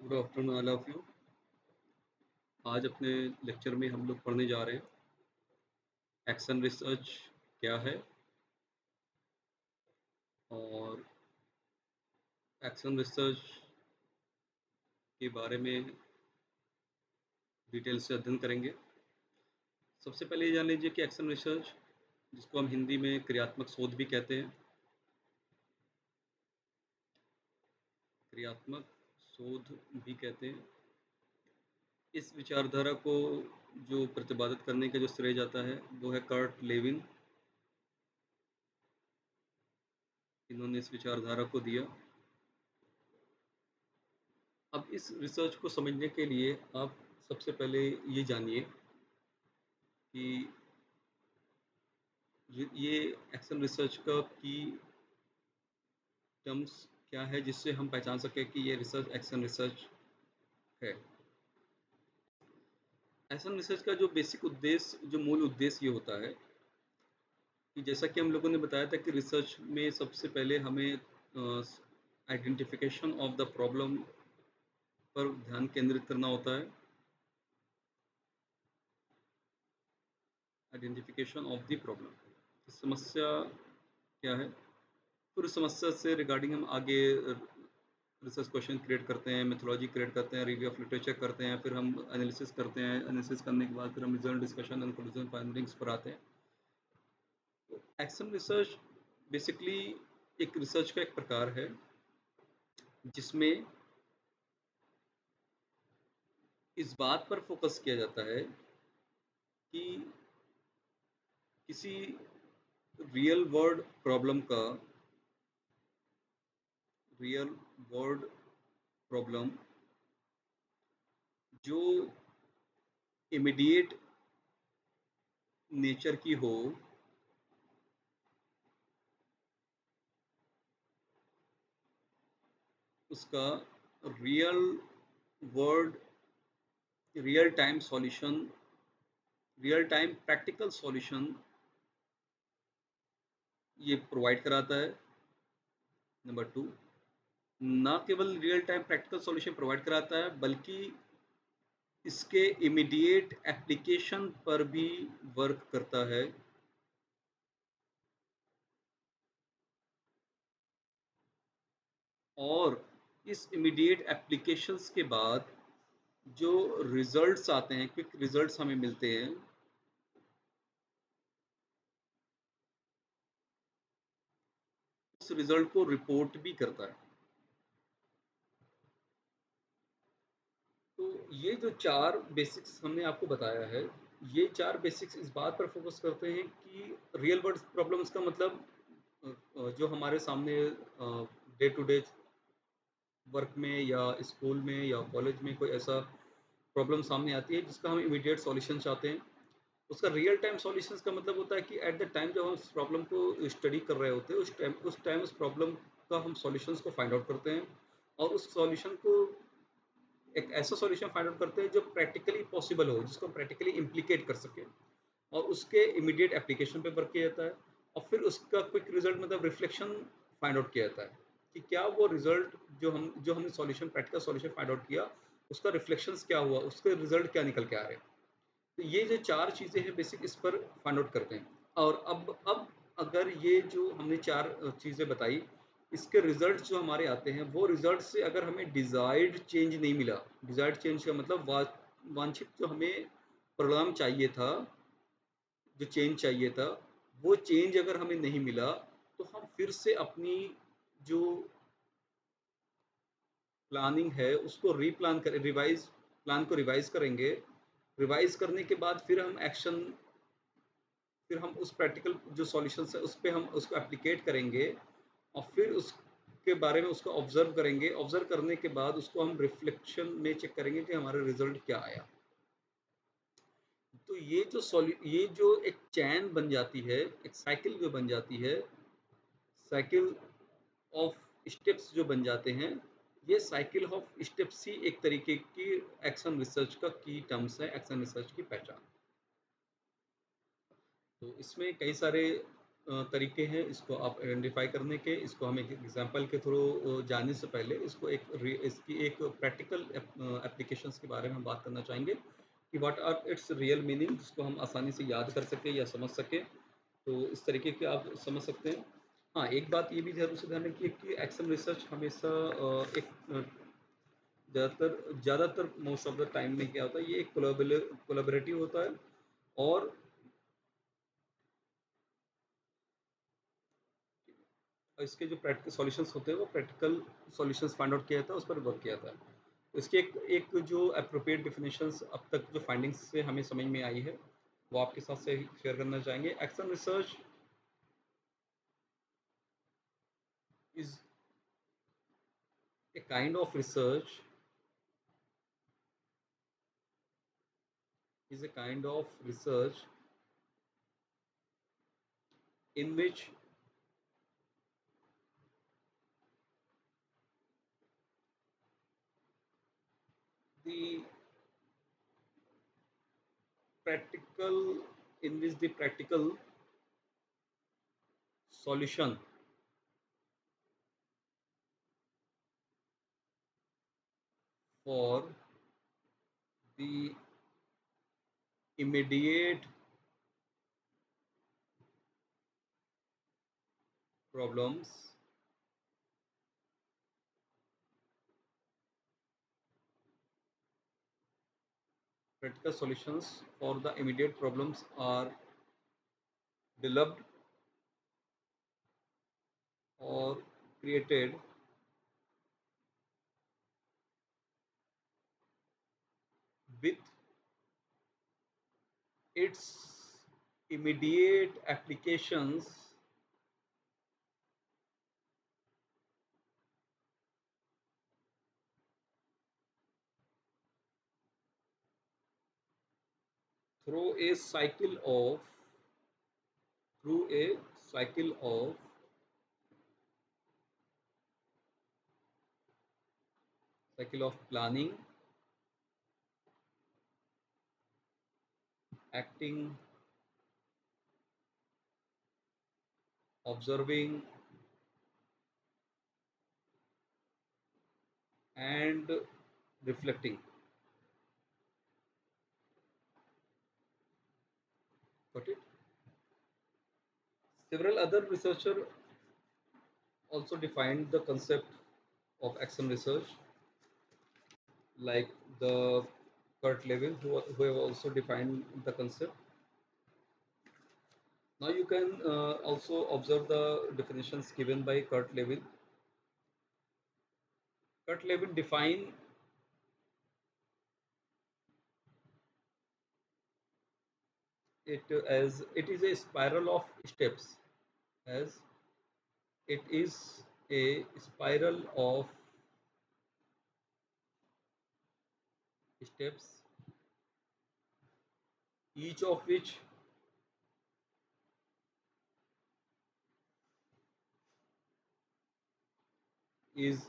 Good afternoon all of you. आज अपने lecture में हम लोग पढ़ने जा रहे हैं एक्शन रिसर्च क्या है और एक्शन रिसर्च के बारे में डिटेल से अध्ययन करेंगे। सबसे पहले ये जान लीजिए कि एक्शन रिसर्च, जिसको हम हिंदी में क्रियात्मक शोध भी कहते हैं, क्रियात्मक शोध भी कहते हैं, इस विचारधारा को जो प्रतिपादित करने का जो श्रेय जाता है वो है कर्ट लेविन। इन्होंने इस विचारधारा को दिया। अब इस रिसर्च को समझने के लिए आप सबसे पहले ये जानिए कि ये एक्शन रिसर्च का की टर्म्स क्या है, जिससे हम पहचान सकें कि ये रिसर्च एक्शन रिसर्च है। एक्शन रिसर्च का जो बेसिक उद्देश्य, जो मूल उद्देश्य ये होता है कि जैसा कि हम लोगों ने बताया था कि रिसर्च में सबसे पहले हमें आइडेंटिफिकेशन ऑफ द प्रॉब्लम पर ध्यान केंद्रित करना होता है। आइडेंटिफिकेशन ऑफ द प्रॉब्लम, समस्या क्या है, फिर उस समस्या से रिगार्डिंग हम आगे रिसर्च क्वेश्चन क्रिएट करते हैं, मेथोलॉजी क्रिएट करते हैं, रिव्यू ऑफ लिटरेचर करते हैं, फिर हम एनालिसिस करते हैं। एनालिसिस करने के बाद फिर हम result, discussion and conclusion, findings पर आते हैं। तो एक्शन रिसर्च बेसिकली एक रिसर्च का एक प्रकार है जिसमें इस बात पर फोकस किया जाता है कि किसी रियल वर्ल्ड प्रॉब्लम का, रियल वर्ल्ड प्रॉब्लम जो इमीडिएट नेचर की हो, उसका real world, real time solution, real time practical solution ये प्रोवाइड कराता है। नंबर टू, ना केवल real time practical solution provide कराता है बल्कि इसके इमीडिएट एप्लीकेशन पर भी वर्क करता है। और इस इमीडिएट एप्लीकेशंस के बाद जो रिजल्ट्स आते हैं, क्विक रिजल्ट्स हमें मिलते हैं, उस रिजल्ट को रिपोर्ट भी करता है। तो ये जो चार बेसिक्स हमने आपको बताया है, ये चार बेसिक्स इस बात पर फोकस करते हैं कि रियल वर्ल्ड प्रॉब्लम्स का मतलब जो हमारे सामने डे टू डे वर्क में या स्कूल में या कॉलेज में कोई ऐसा प्रॉब्लम सामने आती है जिसका हम इमीडिएट सॉल्यूशन चाहते हैं। उसका रियल टाइम सॉल्यूशंस का मतलब होता है कि एट द टाइम जब हम उस प्रॉब्लम को स्टडी कर रहे होते हैं, उस टाइम उस प्रॉब्लम का हम सॉल्यूशंस को फाइंड आउट करते हैं और उस सॉल्यूशन को, एक ऐसा सॉल्यूशन फाइंड आउट करते हैं जो प्रैक्टिकली पॉसिबल हो, जिसको हम प्रैक्टिकली इम्प्लीकेट कर सकें और उसके इमीडिएट एप्लीकेशन पे वर्क किया जाता है। और फिर उसका क्विक रिजल्ट मतलब रिफ्लेक्शन फाइंड आउट किया जाता है कि क्या वो रिजल्ट जो हमने solution, practical solution find out किया, उसका रिफ्लेक्शंस क्या हुआ, उसके रिजल्ट क्या निकल के आ रहे हैं। तो ये जो चार चीज़ें हैं बेसिक, इस पर फाइंड आउट करते हैं। और अब अगर ये जो हमने चार चीज़ें बताई, इसके रिजल्ट जो हमारे आते हैं, वो रिजल्ट से अगर हमें डिज़ायर्ड चेंज नहीं मिला, डिज़ायर्ड चेंज का मतलब वांछित जो हमें परिणाम चाहिए था, जो चेंज चाहिए था, वो चेंज अगर हमें नहीं मिला, तो हम फिर से अपनी जो प्लानिंग है उसको रीप्लान करें, रिवाइज प्लान को रिवाइज करेंगे। रिवाइज करने के बाद फिर हम एक्शन, फिर हम उस प्रैक्टिकल जो सॉल्यूशंस है उस पे हम उसको एप्लीकेट करेंगे और फिर उसके बारे में उसको ऑब्जर्व करेंगे। ऑब्जर्व करने के बाद उसको हम रिफ्लेक्शन में चेक करेंगे कि हमारा रिजल्ट क्या आया। तो ये जो एक चैन बन जाती है, एक साइकिल जो बन जाती है, साइकिल ऑफ स्टेप्स जो बन जाते हैं, ये साइकिल ऑफ स्टेप्स ही एक तरीके की एक्शन रिसर्च का की टर्म्स है, एक्शन रिसर्च की पहचान। तो इसमें कई सारे तरीके हैं इसको आप आइडेंटिफ़ाई करने के, इसको हम एक एग्ज़ाम्पल के थ्रू जानने से पहले इसको इसकी एक प्रैक्टिकल एप्लीकेशंस के बारे में हम बात करना चाहेंगे कि what are its real meaning, जिसको हम आसानी से याद कर सकें या समझ सकें। तो इस तरीके के आप समझ सकते हैं। हाँ, एक बात ये भी ज़रूर से ध्यान रखिए कि एक्शन रिसर्च हमेशा एक ज़्यादातर मोस्ट ऑफ द टाइम में क्या होता है, ये एक कोलैबोरेटिव होता है और इसके जो प्रैक्टिकल सॉल्यूशंस होते हैं वो प्रैक्टिकल सॉल्यूशंस फाइंड आउट किया जाता है, उस पर वर्क किया जाता है। तो इसकी एक एक जो एप्रोप्रिएट डेफिनेशंस अब तक जो फाइंडिंग्स से हमें समझ में आई है, वो आपके साथ से शेयर करना चाहेंगे। Action research is a kind of research is a kind of research in which the practical the practical solution for the immediate problems practical solutions for the immediate problems are developed or created with its immediate applications through a cycle of through a cycle of planning, acting, observing, and reflecting. Got it? Several other researchers also defined the concept of action research, like the Kurt Lewin, who have also defined the concept. Now you can also observe the definitions given by Kurt Lewin. Kurt Lewin defined it as it is a spiral of steps, as it is a spiral of steps, each of which is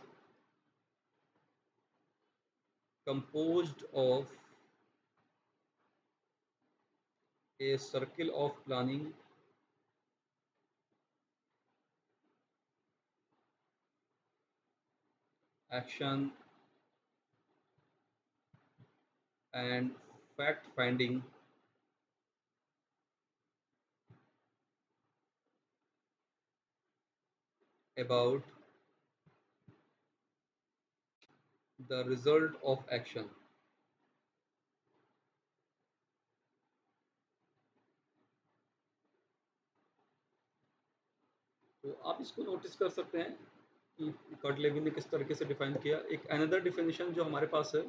composed of a circle of planning, action, and fact finding about the result of action. तो आप इसको notice कर सकते हैं कि Kurt Lewin ने किस तरीके से डिफाइन किया। एक अनदर डिफिनेशन जो हमारे पास है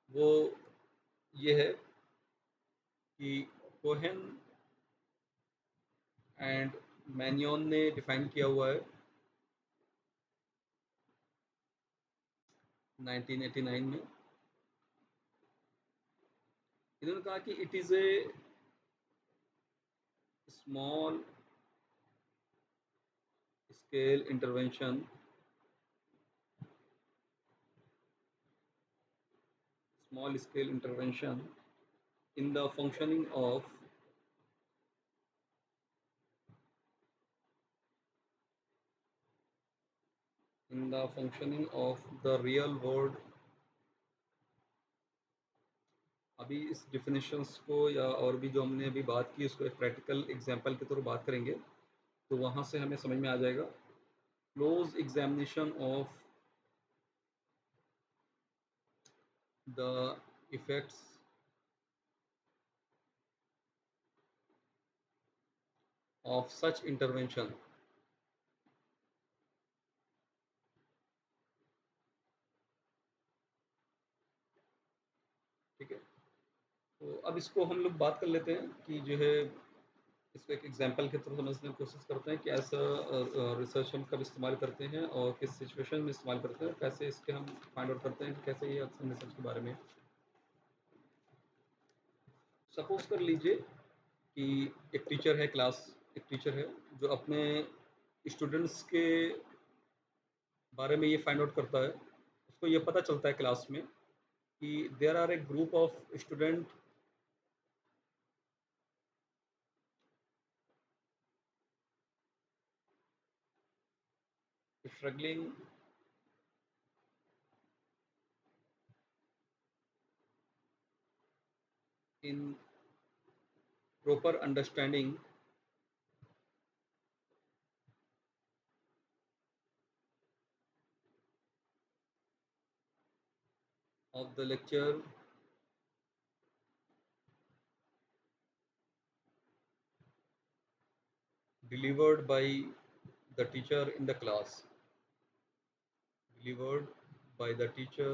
वो ये है कि कोहेन एंड मैन्योन ने डिफाइन किया हुआ है 1989 में। इन्होंने कहा कि it is a small scale intervention in the functioning of in the functioning of the real world। अभी इस डिफिनेशंस को या और भी जो हमने अभी बात की उसको एक प्रैक्टिकल एग्जांपल के थ्रू बात करेंगे, तो वहाँ से हमें समझ में आ जाएगा। Close examination of the effects of such intervention. ठीक है, तो अब इसको हम लोग बात कर लेते हैं कि जो है इसको एक एग्जांपल के थ्रू समझने की कोशिश करते हैं कि ऐसा रिसर्च हम कब इस्तेमाल करते हैं और किस सिचुएशन में इस्तेमाल करते हैं, कैसे इसके हम फाइंड आउट करते हैं कि कैसे ये रिसर्च के बारे में। सपोज कर लीजिए कि एक टीचर है, एक टीचर है जो अपने स्टूडेंट्स के बारे में ये फाइंड आउट करता है। उसको ये पता चलता है क्लास में कि there are a group of student struggling in proper understanding of the lecture delivered by the teacher in the class, delivered by the teacher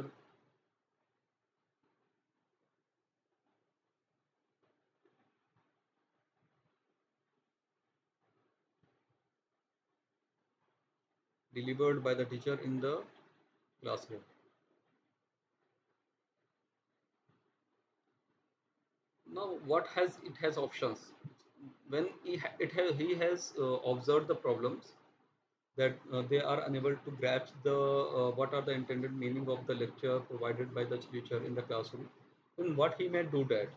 delivered by the teacher in the classroom। Now what has it has options when he has observed the problems that they are unable to grasp the what are the intended meaning of the lecture provided by the teacher in the classroom, then what he may do that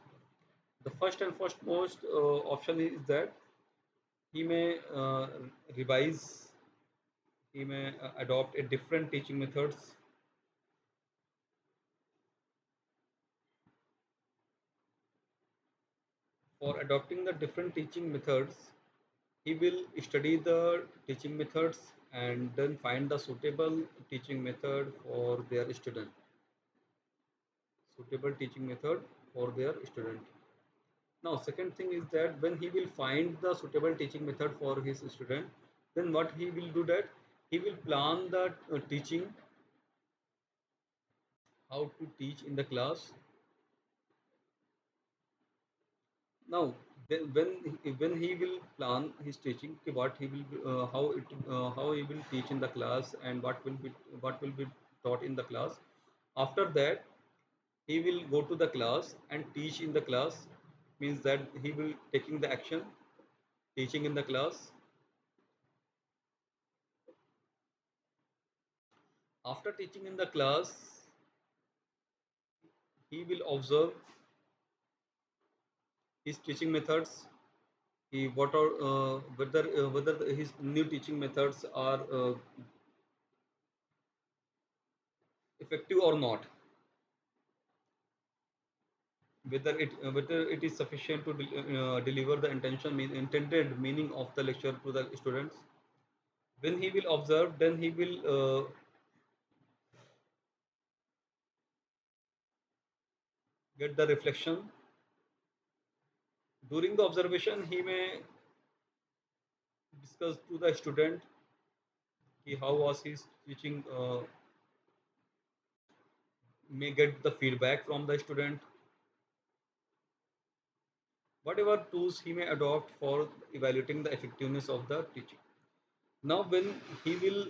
the first and foremost option is that he may revise, he may adopt a different teaching methods for adopting the different teaching methods. He will study the teaching methods and then find the suitable teaching method for their student, suitable teaching method for their student. Now second thing is that when he will find the suitable teaching method for his student, then what he will do that he will plan the teaching, how to teach in the class. Now, when he will plan his teaching, what he will how he will teach in the class and what will be taught in the class. After that, he will go to the class and teach in the class. Means that he will taking the action, teaching in the class. After teaching in the class, he will observe his teaching methods. He what are whether his new teaching methods are effective or not, whether it is sufficient to deliver the intended meaning of the lecture to the students. When he will observe, then he will get the reflection. During the observation, he may discuss to the student how was his teaching, may get the feedback from the student, whatever tools he may adopt for evaluating the effectiveness of the teaching. Now when he will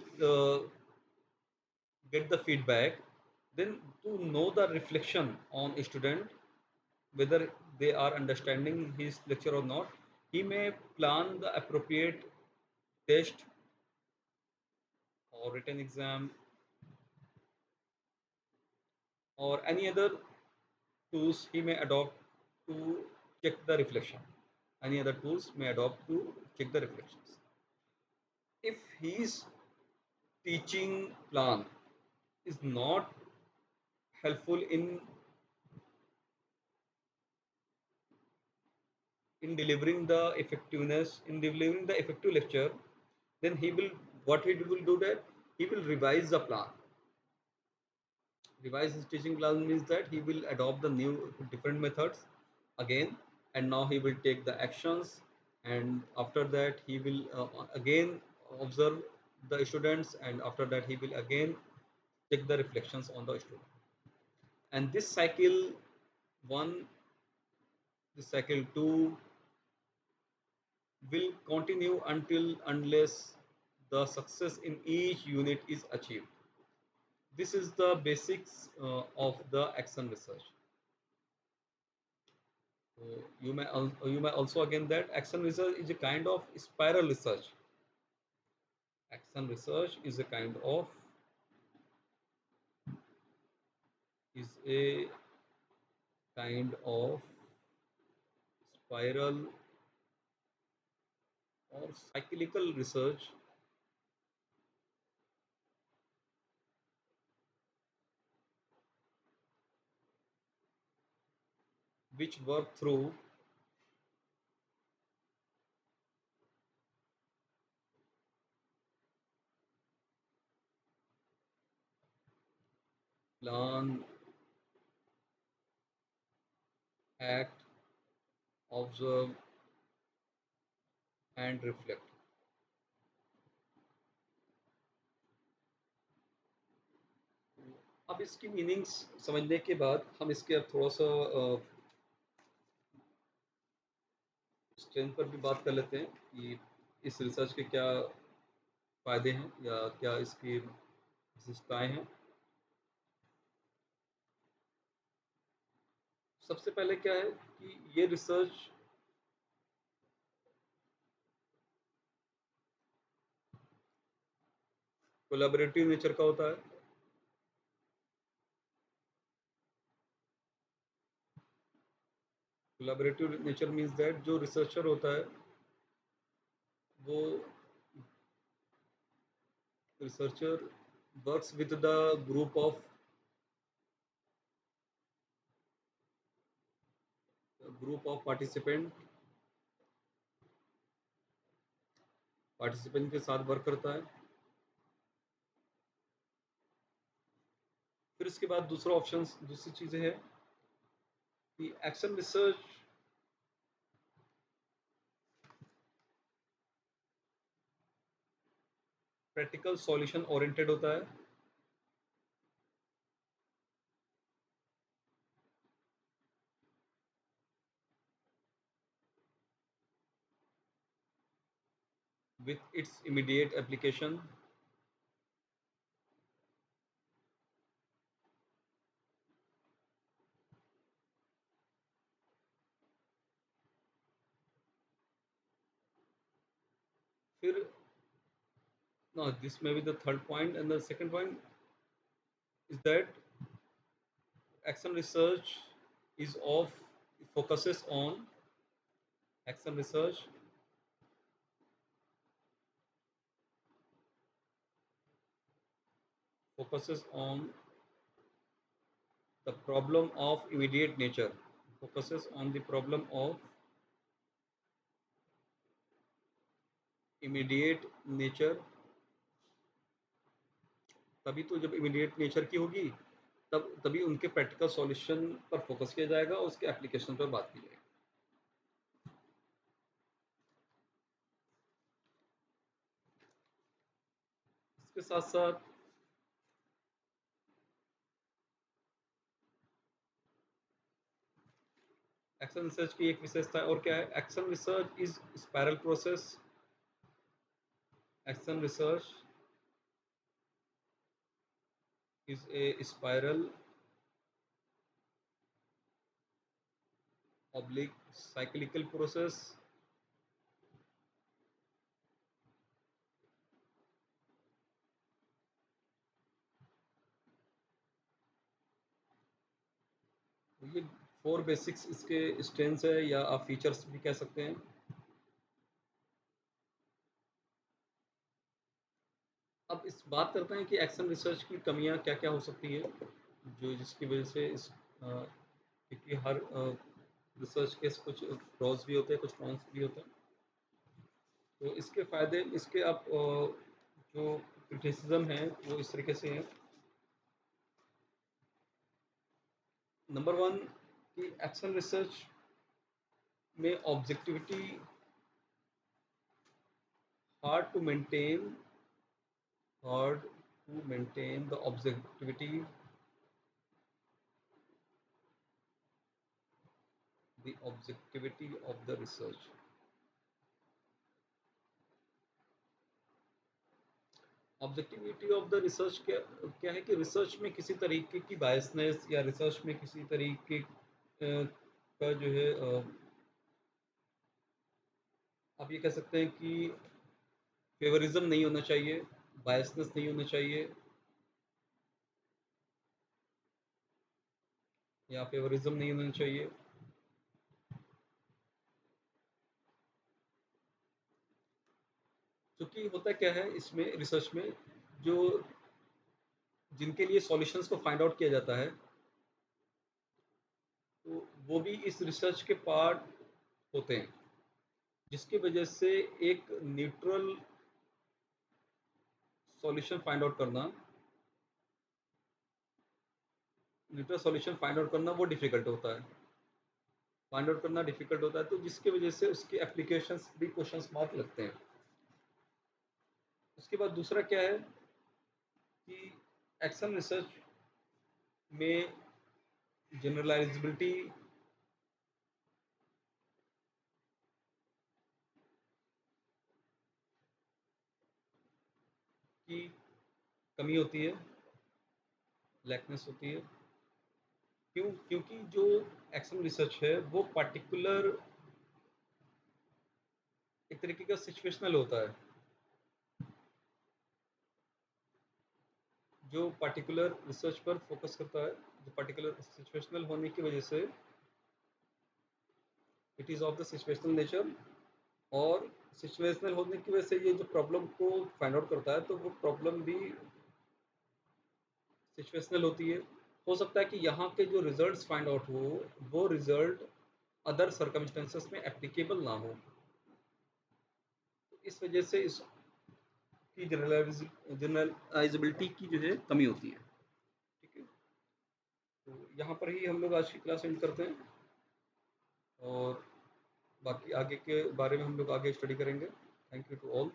get the feedback, then to know the reflection on a student, whether they are understanding his lecture or not, he may plan the appropriate test or written exam or any other tools he may adopt to check the reflection. Any other tools may adopt to check the reflections. If he is teaching plan is not helpful in delivering the effective lecture, then he will what he will do that he will revise the plan. Revise his teaching plan means that he will adopt the new different methods again, and now he will take the actions, and after that he will again observe the students, and after that he will again take the reflections on the student. And this cycle one, this cycle two will continue until unless the success in each unit is achieved. This is the basics of the action research. You may also again that action research is a kind of spiral research. Action research is a kind of spiral or cyclical research which work through plan, act, observe and reflect. अब इसकी meanings समझने के बाद हम इसके अब थोड़ा सा स्ट्रेंथ पर भी बात कर लेते हैं कि इस रिसर्च के क्या फ़ायदे हैं या क्या इसकी विशेषताएं हैं। सबसे पहले क्या है कि ये रिसर्च कोलैबोरेटिव नेचर का होता है। कोलैबोरेटिव नेचर मीन्स दैट जो रिसर्चर होता है वो researcher works with the group of participant के साथ वर्क करता है। फिर इसके बाद दूसरी चीज़ें हैं कि action research practical solution oriented होता है। With its immediate application. फिर now this may be the third point, and the second point is that action research is of focuses on action research focuses on the problem of immediate nature, focuses on the problem of immediate nature। तभी तो जब immediate nature की होगी तब तभी उनके practical solution पर focus किया जाएगा और उसके एप्लीकेशन पर बात की जाएगी। इसके साथ साथ एक्शन रिसर्च की एक विशेषता और क्या है, action research is spiral process. Action research is a spiral oblique cyclical process. ये 4 बेसिक्स इसके स्ट्रेंथ्स है या आप फीचर्स भी कह सकते हैं। अब इस बात करते हैं कि एक्शन रिसर्च की कमियाँ क्या-क्या हो सकती है, जो जिसकी वज़ह से क्योंकि हर रिसर्च के कुछ प्रोस भी होते हैं, कुछ कॉन्स भी होते हैं। तो इसके फ़ायदे इसके आप जो क्रिटिसिज़्म है वो इस तरीके से है। नंबर 1 कि एक्शन रिसर्च में objectivity hard to maintain hard to maintain the objectivity of the research. Objectivity of the research क्या क्या है कि रिसर्च में किसी तरीके की बायसनेस या रिसर्च में किसी तरीके का जो है आप ये कह सकते हैं कि फेवरिज्म नहीं होना चाहिए, बायसनेस नहीं होना चाहिए या फेवरिज्म नहीं होना चाहिए। क्योंकि होता क्या है इसमें रिसर्च में जो जिनके लिए सॉल्यूशंस को फाइंड आउट किया जाता है, तो वो भी इस रिसर्च के पार्ट होते हैं, जिसकी वजह से एक न्यूट्रल सॉल्यूशन फाइंड आउट करना न्यूट्रल सॉल्यूशन फाइंड आउट करना वो डिफ़िकल्ट होता है। फाइंड आउट करना डिफ़िकल्ट होता है, तो जिसकी वजह से उसकी एप्लीकेशंस भी क्वेश्चन मार्क लगते हैं। उसके बाद दूसरा क्या है कि एक्शन रिसर्च में जनरलाइज़ेबिलिटी की कमी होती है, लैकनेस होती है। क्यों? क्योंकि जो एक्शन रिसर्च है वो पार्टिकुलर एक तरीके का सिचुएशनल होता है। जो पार्टिकुलर रिसर्च पर फ़ोकस करता है, जो पार्टिकुलर सिचुएशनल होने की वजह से it is of the situational nature और सिचुएशनल होने की वजह से ये जो प्रॉब्लम को फाइंड आउट करता है, तो वो प्रॉब्लम भी सिचुएशनल होती है। हो सकता है कि यहाँ के जो रिज़ल्ट्स फाइंड आउट हो, वो रिज़ल्ट अदर सर्कमस्टेंसेस में एप्लीकेबल ना हो। इस वजह से इसकी जनरलाइज़ेबिलिटी की जो है कमी होती है। ठीक है? तो यहाँ पर ही हम लोग आज की क्लास एंड करते हैं और बाकी आगे के बारे में हम लोग आगे स्टडी करेंगे। Thank you to all.